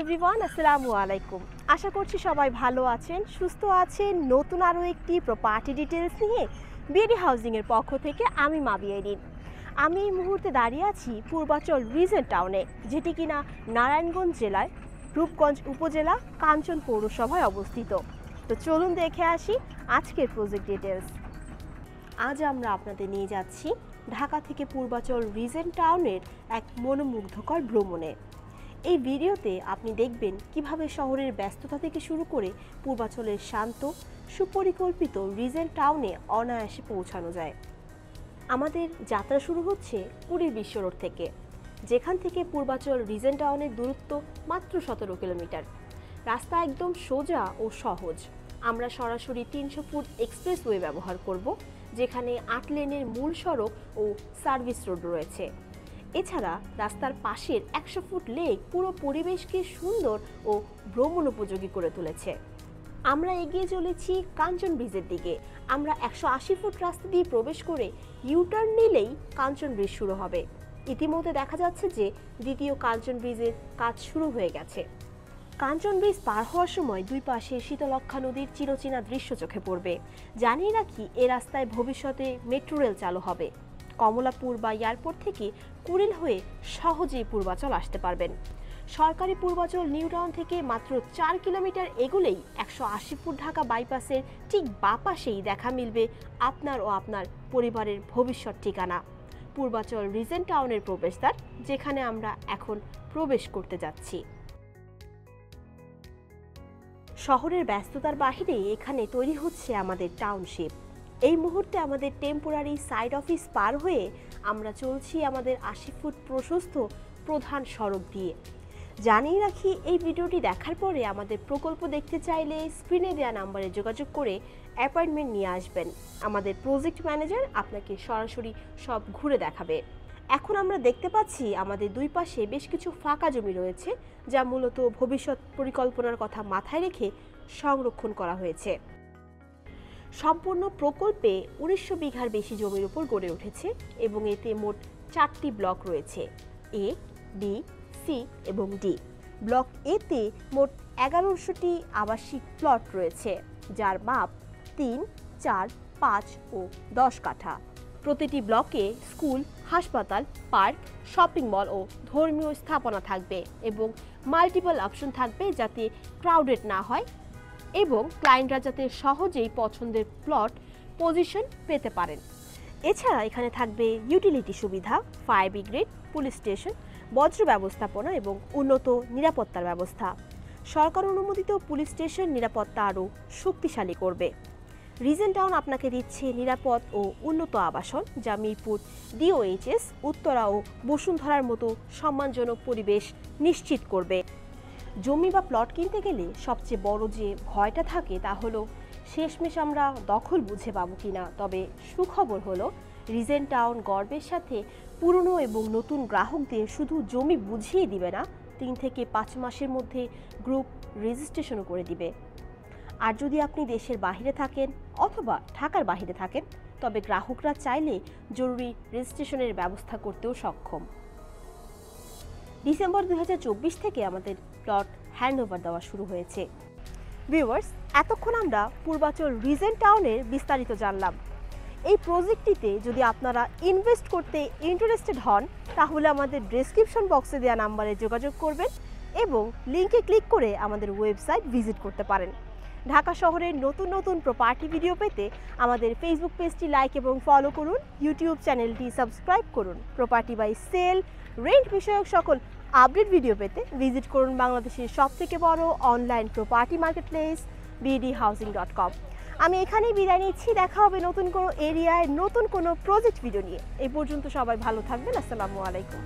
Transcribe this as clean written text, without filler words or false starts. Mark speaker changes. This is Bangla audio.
Speaker 1: এভরিওয়ান, আসসালামু আলাইকুম। আশা করছি সবাই ভালো আছেন, সুস্থ আছেন। নতুন আরও একটি প্রপার্টি ডিটেলস নিয়ে বিডি হাউজিংয়ের পক্ষ থেকে আমি মাবিয়ারিন। আমি এই মুহূর্তে দাঁড়িয়ে আছি পূর্বাচল রিজেন্ট টাউনে, যেটি কিনা নারায়ণগঞ্জ জেলায় রূপগঞ্জ উপজেলা কাঞ্চন পৌরসভায় অবস্থিত। তো চলুন দেখে আসি আজকের প্রজেক্ট ডিটেলস। আজ আমরা আপনাদের নিয়ে যাচ্ছি ঢাকা থেকে পূর্বাচল রিজেন্ট টাউনের এক মনোমুগ্ধকর ভ্রমণে। এই ভিডিওতে আপনি দেখবেন কিভাবে শহরের ব্যস্ততা থেকে শুরু করে পূর্বাচলের শান্ত সুপরিকল্পিত রিজেন্ট টাউনে অনায়াসে পৌঁছানো যায়। আমাদের যাত্রা শুরু হচ্ছে কুড়ির বিশ্ব রোড থেকে, যেখান থেকে পূর্বাচল রিজেন্ট টাউনের দূরত্ব মাত্র 17 কিলোমিটার। রাস্তা একদম সোজা ও সহজ। আমরা সরাসরি 300 ফুট এক্সপ্রেসওয়ে ব্যবহার করব, যেখানে 8 লেনের মূল সড়ক ও সার্ভিস রোড রয়েছে। এছাড়া রাস্তার পাশের 100 ফুট লেক পুরো পরিবেশকে সুন্দর ও ভ্রমণ উপযোগী করে তুলেছে। আমরা এগিয়ে চলেছি কাঞ্চন ব্রিজের দিকে। আমরা 180 ফুট রাস্তা দিয়ে প্রবেশ করে ইউটার্ন নিলেই কাঞ্চন ব্রিজ শুরু হবে। ইতিমধ্যে দেখা যাচ্ছে যে দ্বিতীয় কাঞ্চন ব্রিজের কাজ শুরু হয়ে গেছে। কাঞ্চন ব্রিজ পার হওয়ার সময় দুই পাশে শীতলক্ষ্যা নদীর চিরচেনা দৃশ্য চোখে পড়বে। জানিয়ে রাখি, এ রাস্তায় ভবিষ্যতে মেট্রো রেল চালু হবে। কমলাপুর বা এয়ারপোর্ট থেকে কুড়িল হয়ে সহজেই পূর্বাচল আসতে পারবেন। সরকারি পূর্বাচল নিউ টাউন থেকে মাত্র 4 কিলোমিটার এগুলেই 180 ফুট ঢাকা বাইপাসের ঠিক বাঁ পাশেই দেখা মিলবে আপনার ও আপনার পরিবারের ভবিষ্যৎ ঠিকানা, পূর্বাচল রিজেন্ট টাউনের প্রবেশদ্বার, যেখানে আমরা এখন প্রবেশ করতে যাচ্ছি। শহরের ব্যস্ততার বাহিরে এখানে তৈরি হচ্ছে আমাদের টাউনশিপ। এই মুহূর্তে আমাদের টেম্পোরারি সাইড অফিস পার হয়ে আমরা চলছি আমাদের 80 ফুট প্রশস্ত প্রধান সড়ক দিয়ে। জানিয়ে রাখি, এই ভিডিওটি দেখার পরে আমাদের প্রকল্প দেখতে চাইলে স্ক্রিনে দেওয়া নাম্বারে যোগাযোগ করে অ্যাপয়েন্টমেন্ট নিয়ে আসবেন। আমাদের প্রজেক্ট ম্যানেজার আপনাকে সরাসরি সব ঘুরে দেখাবে। এখন আমরা দেখতে পাচ্ছি আমাদের দুই পাশে বেশ কিছু ফাঁকা জমি রয়েছে, যা মূলত ভবিষ্যৎ পরিকল্পনার কথা মাথায় রেখে সংরক্ষণ করা হয়েছে। সম্পূর্ণ প্রকল্পে 1900 বিঘার বেশি জমির উপর গড়ে উঠেছে এবং এতে মোট 4টি ব্লক রয়েছে, এ, বি, সি এবং ডি। ব্লক এতে মোট 1100টি আবাসিক প্লট রয়েছে, যার মাপ 3, 4, 5 ও 10 কাঠা। প্রতিটি ব্লকে স্কুল, হাসপাতাল, পার্ক, শপিং মল ও ধর্মীয় স্থাপনা থাকবে এবং মাল্টিপল অপশন থাকবে, যাতে ক্রাউডেড না হয় এবং ক্লায়েন্টরা যাতে সহজেই পছন্দের প্লট পজিশন পেতে পারেন। এছাড়া এখানে থাকবে ইউটিলিটি সুবিধা, ফায়ার ব্রিগেড, পুলিশ স্টেশন, বজ্র ব্যবস্থাপনা এবং উন্নত নিরাপত্তার ব্যবস্থা। সরকার অনুমোদিত পুলিশ স্টেশন নিরাপত্তা আরও শক্তিশালী করবে। রিজেন্ট টাউন আপনাকে দিচ্ছে নিরাপদ ও উন্নত আবাসন, যা মিরপুর ডিওএইচএস, উত্তরা ও বসুন্ধরার মতো সম্মানজনক পরিবেশ নিশ্চিত করবে। জমি বা প্লট কিনতে গেলে সবচেয়ে বড় যে ভয়টা থাকে তা হলো শেষমেশ আমরা দখল বুঝে পাবো কিনা। তবে সুখবর হলো, রিজেন্ট টাউন গর্বের সাথে পুরনো এবং নতুন গ্রাহকদের শুধু জমি বুঝিয়ে দিবে না, 3 থেকে 5 মাসের মধ্যে গ্রুপ রেজিস্ট্রেশনও করে দিবে। আর যদি আপনি দেশের বাইরে থাকেন অথবা ঢাকার বাইরে থাকেন, তবে গ্রাহকরা চাইলে জরুরি রেজিস্ট্রেশনের ব্যবস্থা করতেও সক্ষম। ডিসেম্বর 2024 থেকে আমাদের প্লট হ্যান্ডওভার দেওয়া শুরু হয়েছে। ভিউয়ার্স, এতক্ষণ আমরা পূর্বাচল রিজেন্ট টাউনের বিস্তারিত জানলাম। এই প্রজেক্টটিতে যদি আপনারা ইনভেস্ট করতে ইন্টারেস্টেড হন, তাহলে আমাদের ডেসক্রিপশন বক্সে দেওয়া নাম্বারে যোগাযোগ করবেন এবং লিঙ্কে ক্লিক করে আমাদের ওয়েবসাইট ভিজিট করতে পারেন। ঢাকা শহরের নতুন নতুন প্রপার্টি ভিডিও পেতে আমাদের ফেসবুক পেজটি লাইক এবং ফলো করুন, ইউটিউব চ্যানেলটি সাবস্ক্রাইব করুন। প্রপার্টি বাই সেল, রেন্ট বিষয়ক সকল আপডেট ভিডিও পেতে ভিজিট করুন বাংলাদেশের সবথেকে বড় অনলাইন প্রপার্টি মার্কেটপ্লেস bdhousing.com। আমি এখানেই বিদায় নিচ্ছি। দেখা হবে নতুন কোনো এরিয়ায় নতুন কোনো প্রজেক্ট ভিডিও নিয়ে। এই পর্যন্ত সবাই ভালো থাকবেন। আসসালামু আলাইকুম।